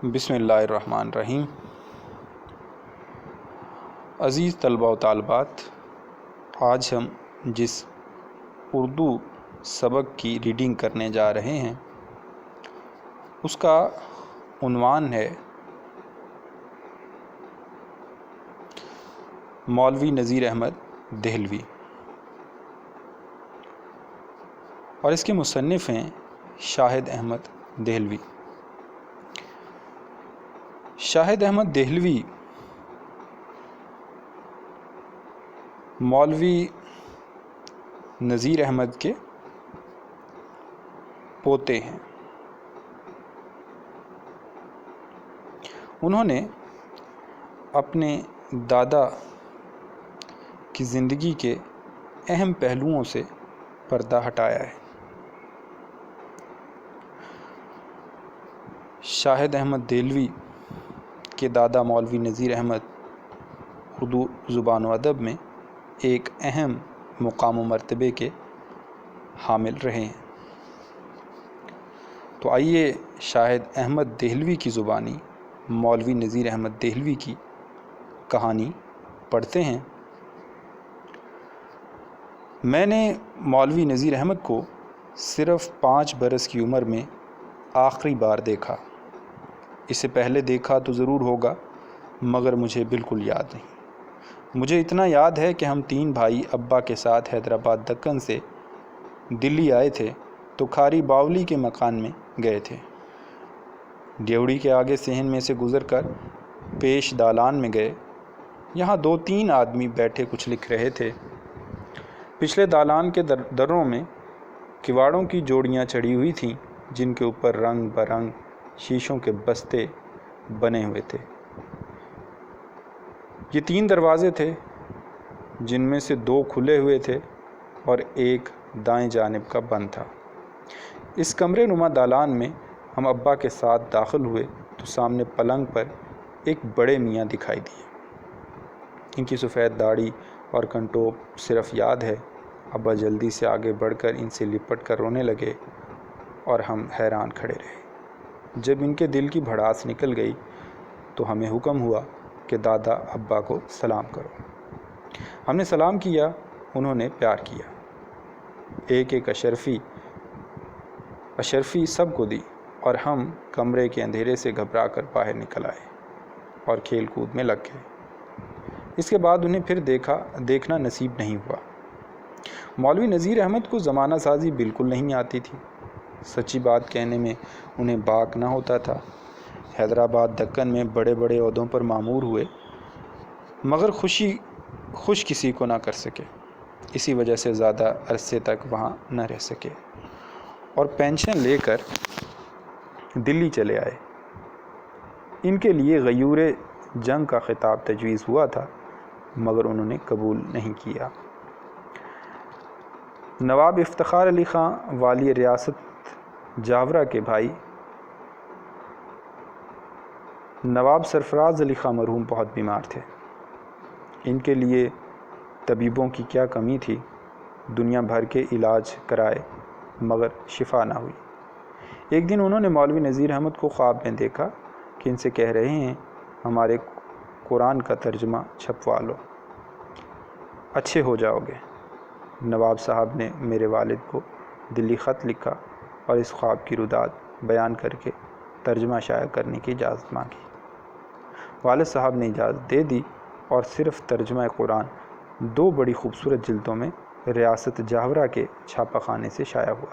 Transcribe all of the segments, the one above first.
بسم اللہ الرحمن الرحیم۔ عزیز طلباء و طالبات، آج ہم جس اردو سبق کی ریڈنگ کرنے جا رہے ہیں اس کا عنوان ہے مولوی نذیر احمد دہلوی، اور اس کے مصنف ہیں شاہد احمد دہلوی۔ شاہد احمد دہلوی مولوی نذیر احمد کے پوتے ہیں۔ انہوں نے اپنے دادا کی زندگی کے اہم پہلوؤں سے پردہ ہٹایا ہے۔ شاہد احمد دہلوی کے دادا مولوی نذیر احمد اردو زبان و ادب میں ایک اہم مقام و مرتبے کے حامل رہے ہیں۔ تو آئیے شاہد احمد دہلوی کی زبانی مولوی نذیر احمد دہلوی کی کہانی پڑھتے ہیں۔ میں نے مولوی نذیر احمد کو صرف 5 برس کی عمر میں آخری بار دیکھا۔ اس سے پہلے دیکھا تو ضرور ہوگا، مگر مجھے بالکل یاد نہیں۔ مجھے اتنا یاد ہے کہ ہم 3 بھائی ابا کے ساتھ حیدرآباد دکن سے دلی آئے تھے تو کھاری باولی کے مکان میں گئے تھے۔ ڈیوڑی کے آگے صحن میں سے گزر کر پیش دالان میں گئے۔ یہاں 2-3 آدمی بیٹھے کچھ لکھ رہے تھے۔ پچھلے دالان کے دروں میں کواڑوں کی جوڑیاں چڑھی ہوئی تھیں، جن کے اوپر رنگ برنگ شیشوں کے بستے بنے ہوئے تھے۔ یہ 3 دروازے تھے، جن میں سے 2 کھلے ہوئے تھے اور ایک دائیں جانب کا بند تھا۔ اس کمرے نما دالان میں ہم ابا کے ساتھ داخل ہوئے تو سامنے پلنگ پر ایک بڑے میاں دکھائی دیے۔ ان کی سفید داڑھی اور کنٹوپ صرف یاد ہے۔ ابا جلدی سے آگے بڑھ کر ان سے لپٹ کر رونے لگے اور ہم حیران کھڑے رہے۔ جب ان کے دل کی بھڑاس نکل گئی تو ہمیں حکم ہوا کہ دادا ابا کو سلام کرو۔ ہم نے سلام کیا، انہوں نے پیار کیا۔ ایک ایک اشرفی سب کو دی اور ہم کمرے کے اندھیرے سے گھبرا کر باہر نکل آئے اور کھیل کود میں لگ گئے۔ اس کے بعد انہیں پھر دیکھنا نصیب نہیں ہوا۔ مولوی نذیر احمد کو زمانہ سازی بالکل نہیں آتی تھی۔ سچی بات کہنے میں انہیں باک نہ ہوتا تھا۔ حیدرآباد دکن میں بڑے بڑے عہدوں پر مامور ہوئے، مگر خوش کسی کو نہ کر سکے۔ اسی وجہ سے زیادہ عرصے تک وہاں نہ رہ سکے اور پینشن لے کر دلی چلے آئے۔ ان کے لیے غیور جنگ کا خطاب تجویز ہوا تھا، مگر انہوں نے قبول نہیں کیا۔ نواب افتخار علی خان والی ریاست جاورہ کے بھائی نواب سرفراز علی خان مرحوم بہت بیمار تھے۔ ان کے لیے طبیبوں کی کیا کمی تھی، دنیا بھر کے علاج کرائے مگر شفا نہ ہوئی۔ ایک دن انہوں نے مولوی نذیر احمد کو خواب میں دیکھا کہ ان سے کہہ رہے ہیں، ہمارے قرآن کا ترجمہ چھپوا لو، اچھے ہو جاؤ گے۔ نواب صاحب نے میرے والد کو دلی خط لکھا اور اس خواب کی رودات بیان کر کے ترجمہ شائع کرنے کی اجازت مانگی۔ والد صاحب نے اجازت دے دی اور صرف ترجمہ قرآن 2 بڑی خوبصورت جلدوں میں ریاست جاورہ کے چھاپہ خانے سے شائع ہوا۔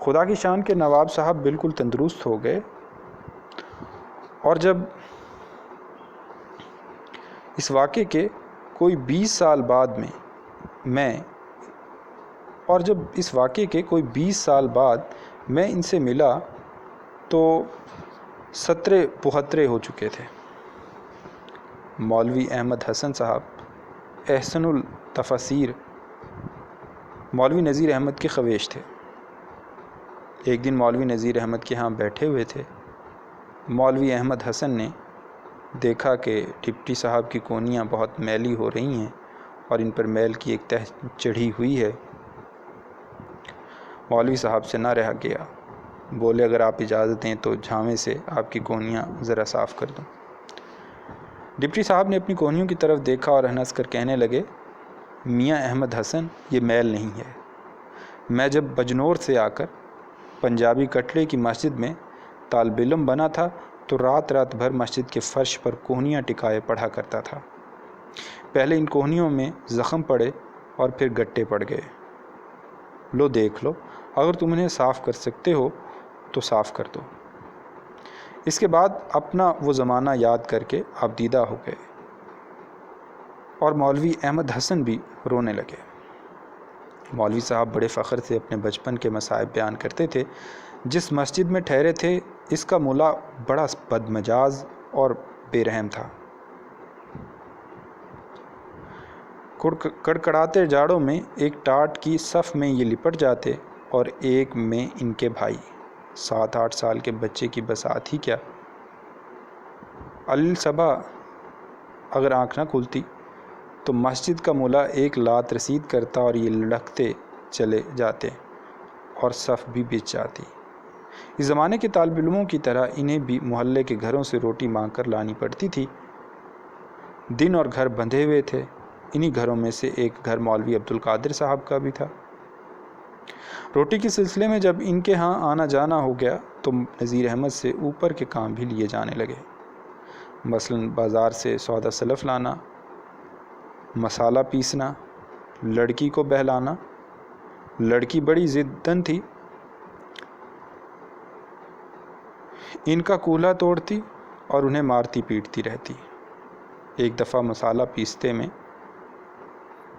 خدا کی شان کے نواب صاحب بالکل تندرست ہو گئے، اور جب اس واقعے کے کوئی 20 سال بعد میں ان سے ملا تو 17-75 ہو چکے تھے۔ مولوی احمد حسن صاحب احسن التفاسیر مولوی نذیر احمد کے خویش تھے۔ ایک دن مولوی نذیر احمد کے ہاں بیٹھے ہوئے تھے۔ مولوی احمد حسن نے دیکھا کہ ڈپٹی صاحب کی کونیاں بہت میلی ہو رہی ہیں اور ان پر میل کی ایک تہ چڑھی ہوئی ہے۔ مولوی صاحب سے نہ رہا گیا، بولے اگر آپ اجازت دیں تو جھاوے سے آپ کی کوہنیاں ذرا صاف کر دوں۔ ڈپٹی صاحب نے اپنی کوہنیوں کی طرف دیکھا اور ہنس کر کہنے لگے، میاں احمد حسن، یہ میل نہیں ہے۔ میں جب بجنور سے آ کر پنجابی کٹڑے کی مسجد میں طالب علم بنا تھا تو رات رات بھر مسجد کے فرش پر کوہنیاں ٹکائے پڑھا کرتا تھا۔ پہلے ان کوہنیوں میں زخم پڑے اور پھر گٹے پڑ گئے۔ لو دیکھ لو، اگر تم انہیں صاف کر سکتے ہو تو صاف کر دو۔ اس کے بعد اپنا وہ زمانہ یاد کر کے آپ دیدہ ہو گئے اور مولوی احمد حسن بھی رونے لگے۔ مولوی صاحب بڑے فخر سے اپنے بچپن کے مصائب بیان کرتے تھے۔ جس مسجد میں ٹھہرے تھے اس کا ملا بڑا بدمجاز اور بے رحم تھا۔ کڑکڑاتے جاڑوں میں ایک ٹاٹ کی صف میں یہ لپٹ جاتے اور ایک میں ان کے بھائی، 7-8 سال کے بچے کی بسات ہی کیا۔ الصبح اگر آنکھ نہ کھلتی تو مسجد کا ملا ایک لات رسید کرتا اور یہ لڑکتے چلے جاتے اور صف بھی بچ جاتی۔ اس زمانے کے طالب علموں کی طرح انہیں بھی محلے کے گھروں سے روٹی مانگ کر لانی پڑتی تھی۔ دن اور گھر بندھے ہوئے تھے۔ انہی گھروں میں سے ایک گھر مولوی عبدالقادر صاحب کا بھی تھا۔ روٹی کے سلسلے میں جب ان کے ہاں آنا جانا ہو گیا تو نذیر احمد سے اوپر کے کام بھی لیے جانے لگے، مثلاً بازار سے سودا سلف لانا، مسالہ پیسنا، لڑکی کو بہلانا۔ لڑکی بڑی ضدن تھی، ان کا کولہا توڑتی اور انہیں مارتی پیٹتی رہتی۔ ایک دفعہ مسالہ پیستے میں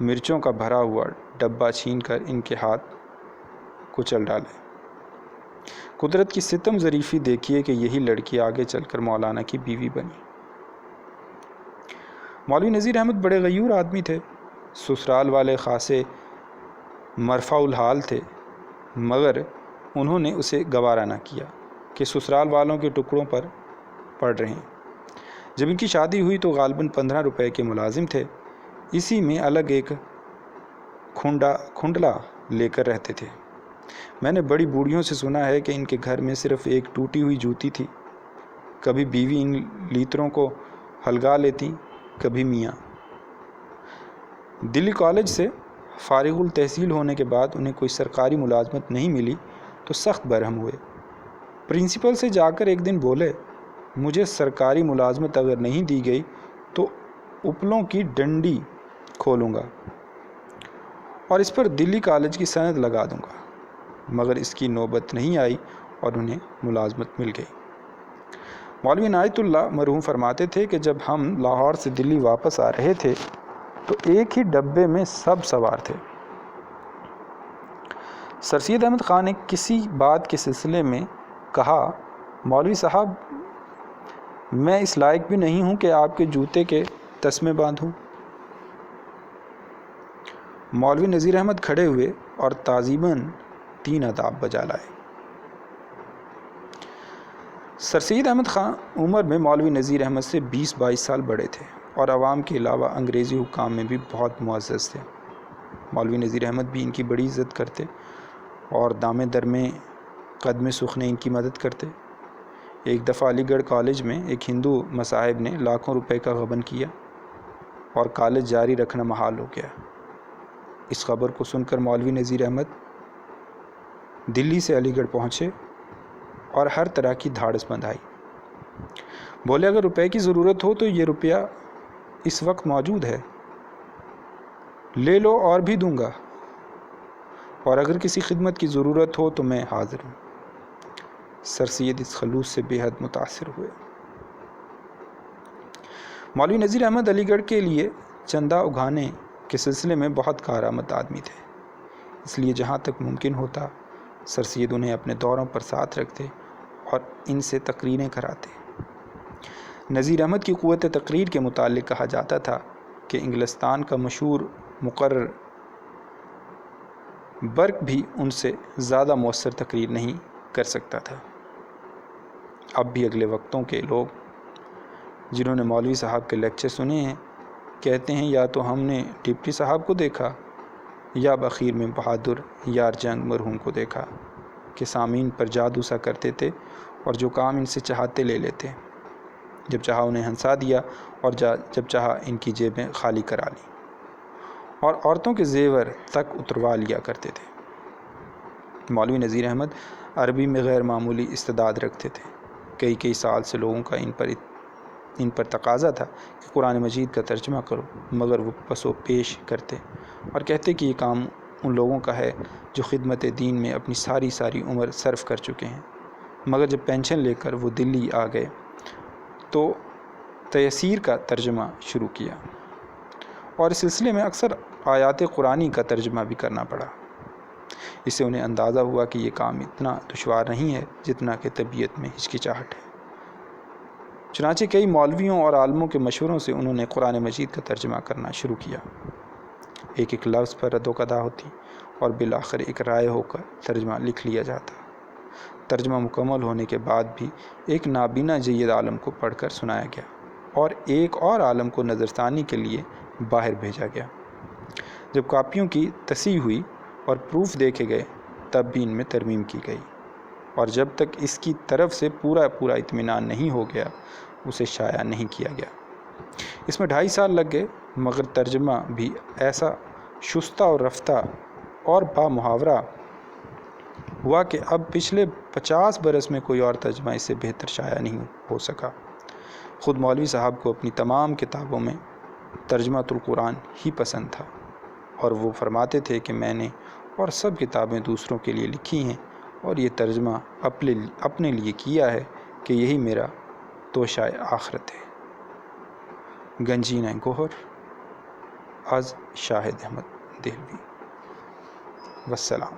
مرچوں کا بھرا ہوا ڈبہ چھین کر ان کے ہاتھ کچل ڈالے۔ قدرت کی ستم ظریفی دیکھیے کہ یہی لڑکی آگے چل کر مولانا کی بیوی بنی۔ مولوی نذیر احمد بڑے غیور آدمی تھے۔ سسرال والے خاصے مرفع الحال تھے، مگر انہوں نے اسے گوارا نہ کیا کہ سسرال والوں کے ٹکڑوں پر پڑ رہے ہیں۔ جب ان کی شادی ہوئی تو غالباً 15 روپے کے ملازم تھے۔ اسی میں الگ ایک کھنڈلا لے کر رہتے تھے۔ میں نے بڑی بوڑھیوں سے سنا ہے کہ ان کے گھر میں صرف ایک ٹوٹی ہوئی جوتی تھی۔ کبھی بیوی ان لیتروں کو ہلگا لیتی، کبھی میاں۔ دلی کالج سے فارغ التحصیل ہونے کے بعد انہیں کوئی سرکاری ملازمت نہیں ملی تو سخت برہم ہوئے۔ پرنسپل سے جا کر ایک دن بولے، مجھے سرکاری ملازمت اگر نہیں دی گئی تو اپلوں کی ڈنڈی کھولوں گا اور اس پر دلی کالج کی سند لگا دوں گا، مگر اس کی نوبت نہیں آئی اور انہیں ملازمت مل گئی۔ مولوی عنایت اللہ مرحوم فرماتے تھے کہ جب ہم لاہور سے دلی واپس آ رہے تھے تو ایک ہی ڈبے میں سب سوار تھے۔ سر سید احمد خان نے کسی بات کے سلسلے میں کہا، مولوی صاحب میں اس لائق بھی نہیں ہوں کہ آپ کے جوتے کے تسمے باندھوں۔ مولوی نذیر احمد کھڑے ہوئے اور تعظیماً 3 آداب بجا لائے۔ سر سید احمد خان عمر میں مولوی نذیر احمد سے 20-22 سال بڑے تھے اور عوام کے علاوہ انگریزی حکام میں بھی بہت معزز تھے۔ مولوی نذیر احمد بھی ان کی بڑی عزت کرتے اور دامے در میں قدم سخنے ان کی مدد کرتے۔ ایک دفعہ علی گڑھ کالج میں ایک ہندو مصاحب نے لاکھوں روپے کا غبن کیا اور کالج جاری رکھنا محال ہو گیا۔ اس خبر کو سن کر مولوی نذیر احمد دلی سے علی گڑھ پہنچے اور ہر طرح کی دھاڑس بندھائی۔ بولے اگر روپے کی ضرورت ہو تو یہ روپیہ اس وقت موجود ہے، لے لو اور بھی دوں گا، اور اگر کسی خدمت کی ضرورت ہو تو میں حاضر ہوں۔ سر سید اس خلوص سے بے حد متاثر ہوئے۔ مولوی نذیر احمد علی گڑھ کے لیے چندہ اگانے کے سلسلے میں بہت کارآمد آدمی تھے، اس لیے جہاں تک ممکن ہوتا سر سید انہیں اپنے دوروں پر ساتھ رکھتے اور ان سے تقریریں کراتے۔ نذیر احمد کی قوت تقریر کے متعلق کہا جاتا تھا کہ انگلستان کا مشہور مقرر برک بھی ان سے زیادہ مؤثر تقریر نہیں کر سکتا تھا۔ اب بھی اگلے وقتوں کے لوگ جنہوں نے مولوی صاحب کے لیکچر سنے ہیں کہتے ہیں یا تو ہم نے ڈپٹی صاحب کو دیکھا یا بخیر میں بہادر یار جنگ مرحوم کو دیکھا۔ کہ سامعین پر جادو سا کرتے تھے اور جو کام ان سے چاہتے لے لیتے، جب چاہا انہیں ہنسا دیا اور جب چاہا ان کی جیبیں خالی کرا لی، اور عورتوں کے زیور تک اتروا لیا کرتے تھے۔ مولوی نذیر احمد عربی میں غیر معمولی استعداد رکھتے تھے۔ کئی سال سے لوگوں کا ان پر تقاضا تھا کہ قرآن مجید کا ترجمہ کرو، مگر وہ پس و پیش کرتے اور کہتے کہ یہ کام ان لوگوں کا ہے جو خدمت دین میں اپنی ساری عمر صرف کر چکے ہیں۔ مگر جب پینشن لے کر وہ دلی آ گئے تو تیسیر کا ترجمہ شروع کیا، اور اس سلسلے میں اکثر آیات قرآنی کا ترجمہ بھی کرنا پڑا۔ اس سے انہیں اندازہ ہوا کہ یہ کام اتنا دشوار نہیں ہے جتنا کہ طبیعت میں ہچکچاہٹ ہے۔ چنانچہ کئی مولویوں اور عالموں کے مشوروں سے انہوں نے قرآن مجید کا ترجمہ کرنا شروع کیا۔ ایک لفظ پر رد و قدا ہوتی اور بالآخر ایک رائے ہو کر ترجمہ لکھ لیا جاتا۔ ترجمہ مکمل ہونے کے بعد بھی ایک نابینا جید عالم کو پڑھ کر سنایا گیا اور ایک اور عالم کو نظر ثانی کے لیے باہر بھیجا گیا۔ جب کاپیوں کی تصحیح ہوئی اور پروف دیکھے گئے تب بھی ان میں ترمیم کی گئی، اور جب تک اس کی طرف سے پورا اطمینان نہیں ہو گیا اسے شائع نہیں کیا گیا۔ اس میں 2.5 سال لگ گئے، مگر ترجمہ بھی ایسا شستہ اور رفتہ اور با محاورہ ہوا کہ اب پچھلے 50 برس میں کوئی اور ترجمہ اس سے بہتر شائع نہیں ہو سکا۔ خود مولوی صاحب کو اپنی تمام کتابوں میں ترجمۃ القرآن ہی پسند تھا، اور وہ فرماتے تھے کہ میں نے اور سب کتابیں دوسروں کے لیے لکھی ہیں اور یہ ترجمہ اپنے لیے کیا ہے کہ یہی میرا توشہ آخرت ہے۔ گنجینہ گوہر از شاہد احمد دہلوی۔ والسلام۔